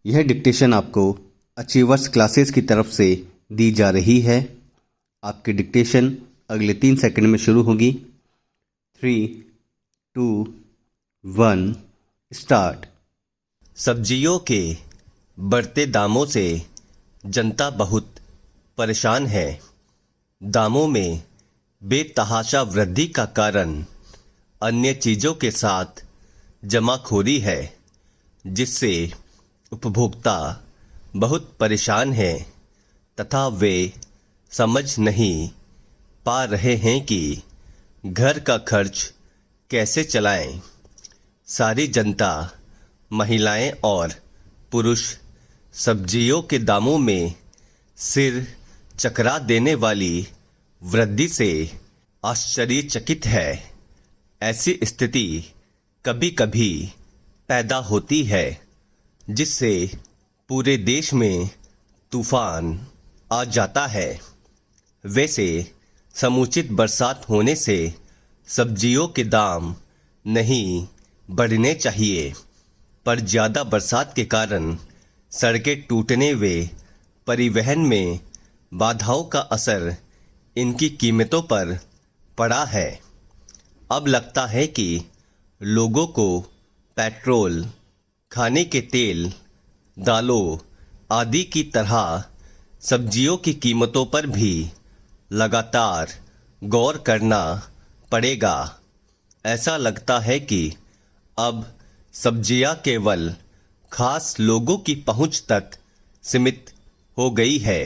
यह डिक्टेशन आपको achievers classes की तरफ से दी जा रही है। आपकी डिक्टेशन अगले 3 सेकंड में शुरू होगी। 3, 2, 1 स्टार्ट। सब्जियों के बढ़ते दामों से जनता बहुत परेशान है। दामों में बेतहाशा वृद्धि का कारण अन्य चीज़ों के साथ जमाखोरी है, जिससे उपभोक्ता बहुत परेशान हैं तथा वे समझ नहीं पा रहे हैं कि घर का खर्च कैसे चलाएं। सारी जनता, महिलाएं और पुरुष सब्जियों के दामों में सिर चकरा देने वाली वृद्धि से आश्चर्यचकित है। ऐसी स्थिति कभी कभी पैदा होती है जिससे पूरे देश में तूफान आ जाता है। वैसे समुचित बरसात होने से सब्जियों के दाम नहीं बढ़ने चाहिए, पर ज़्यादा बरसात के कारण सड़कें टूटने व परिवहन में बाधाओं का असर इनकी कीमतों पर पड़ा है। अब लगता है कि लोगों को पेट्रोल, खाने के तेल, दालों आदि की तरह सब्जियों की कीमतों पर भी लगातार गौर करना पड़ेगा। ऐसा लगता है कि अब सब्जियां केवल खास लोगों की पहुंच तक सीमित हो गई है।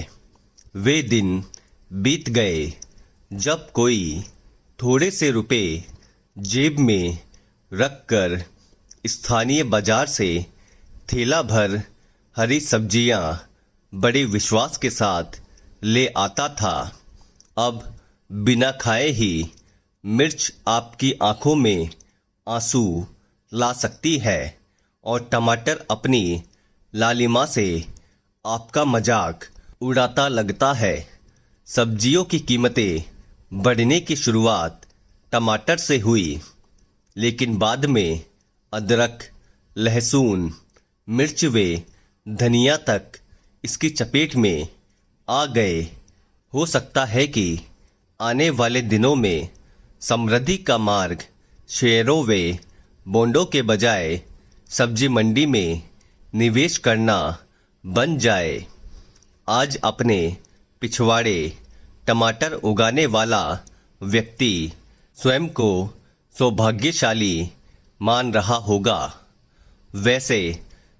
वे दिन बीत गए जब कोई थोड़े से रुपए जेब में रखकर स्थानीय बाजार से थैला भर हरी सब्जियां बड़े विश्वास के साथ ले आता था। अब बिना खाए ही मिर्च आपकी आंखों में आंसू ला सकती है और टमाटर अपनी लालिमा से आपका मजाक उड़ाता लगता है। सब्जियों की कीमतें बढ़ने की शुरुआत टमाटर से हुई, लेकिन बाद में अदरक, लहसुन, मिर्च व धनिया तक इसकी चपेट में आ गए। हो सकता है कि आने वाले दिनों में समृद्धि का मार्ग शेयरों व बॉन्डों के बजाय सब्जी मंडी में निवेश करना बन जाए। आज अपने पिछवाड़े टमाटर उगाने वाला व्यक्ति स्वयं को सौभाग्यशाली मान रहा होगा। वैसे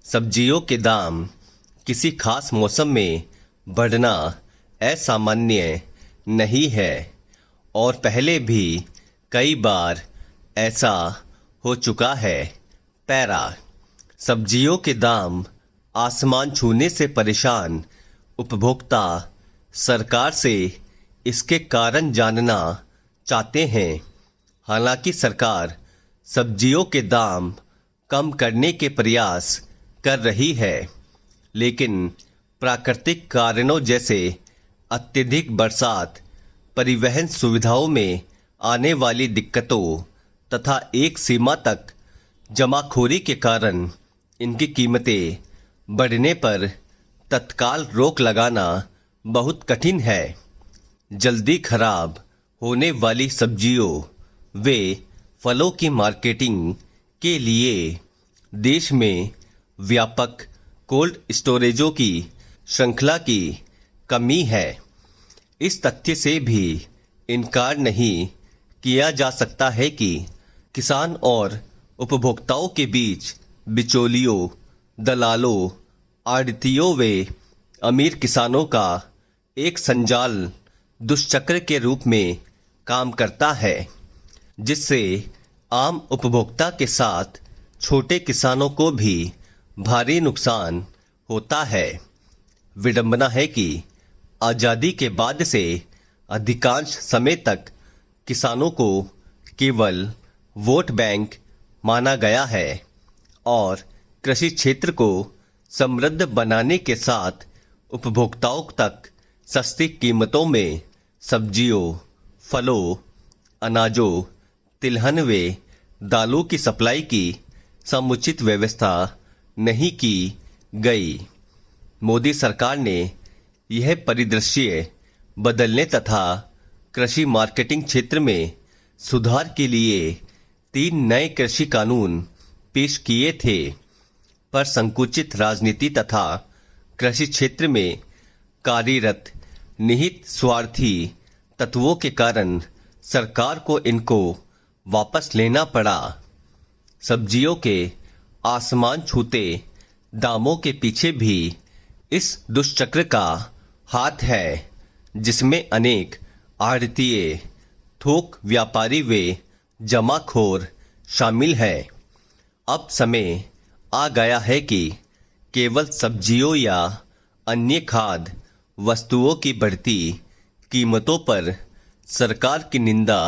सब्जियों के दाम किसी खास मौसम में बढ़ना असामान्य नहीं है और पहले भी कई बार ऐसा हो चुका है। पैरा सब्जियों के दाम आसमान छूने से परेशान उपभोक्ता सरकार से इसके कारण जानना चाहते हैं। हालांकि सरकार सब्जियों के दाम कम करने के प्रयास कर रही है, लेकिन प्राकृतिक कारणों जैसे अत्यधिक बरसात, परिवहन सुविधाओं में आने वाली दिक्कतों तथा एक सीमा तक जमाखोरी के कारण इनकी कीमतें बढ़ने पर तत्काल रोक लगाना बहुत कठिन है। जल्दी खराब होने वाली सब्जियों वे फलों की मार्केटिंग के लिए देश में व्यापक कोल्ड स्टोरेजों की श्रृंखला की कमी है। इस तथ्य से भी इनकार नहीं किया जा सकता है कि किसान और उपभोक्ताओं के बीच बिचौलियों, दलालों, आढ़तियों व अमीर किसानों का एक संजाल दुष्चक्र के रूप में काम करता है, जिससे आम उपभोक्ता के साथ छोटे किसानों को भी भारी नुकसान होता है। विडंबना है कि आज़ादी के बाद से अधिकांश समय तक किसानों को केवल वोट बैंक माना गया है और कृषि क्षेत्र को समृद्ध बनाने के साथ उपभोक्ताओं तक सस्ती कीमतों में सब्जियों, फलों, अनाजों, तिलहन व दालों की सप्लाई की समुचित व्यवस्था नहीं की गई। मोदी सरकार ने यह परिदृश्य बदलने तथा कृषि मार्केटिंग क्षेत्र में सुधार के लिए 3 नए कृषि कानून पेश किए थे, पर संकुचित राजनीति तथा कृषि क्षेत्र में कार्यरत निहित स्वार्थी तत्वों के कारण सरकार को इनको वापस लेना पड़ा। सब्जियों के आसमान छूते दामों के पीछे भी इस दुष्चक्र का हाथ है, जिसमें अनेक आढ़तिये, थोक व्यापारी व जमाखोर शामिल हैं। अब समय आ गया है कि केवल सब्जियों या अन्य खाद्य वस्तुओं की बढ़ती कीमतों पर सरकार की निंदा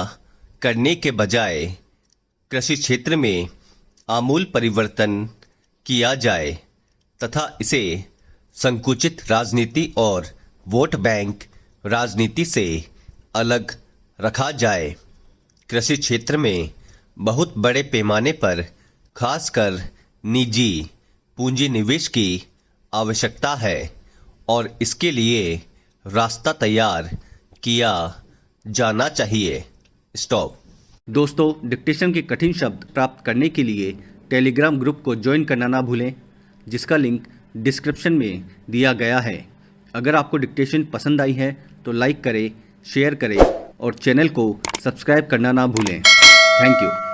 करने के बजाय कृषि क्षेत्र में आमूल परिवर्तन किया जाए तथा इसे संकुचित राजनीति और वोट बैंक राजनीति से अलग रखा जाए। कृषि क्षेत्र में बहुत बड़े पैमाने पर खासकर निजी पूंजी निवेश की आवश्यकता है और इसके लिए रास्ता तैयार किया जाना चाहिए। स्टॉप। दोस्तों, डिक्टेशन के कठिन शब्द प्राप्त करने के लिए टेलीग्राम ग्रुप को ज्वाइन करना ना भूलें, जिसका लिंक डिस्क्रिप्शन में दिया गया है। अगर आपको डिक्टेशन पसंद आई है तो लाइक करें, शेयर करें और चैनल को सब्सक्राइब करना ना भूलें। Thank you.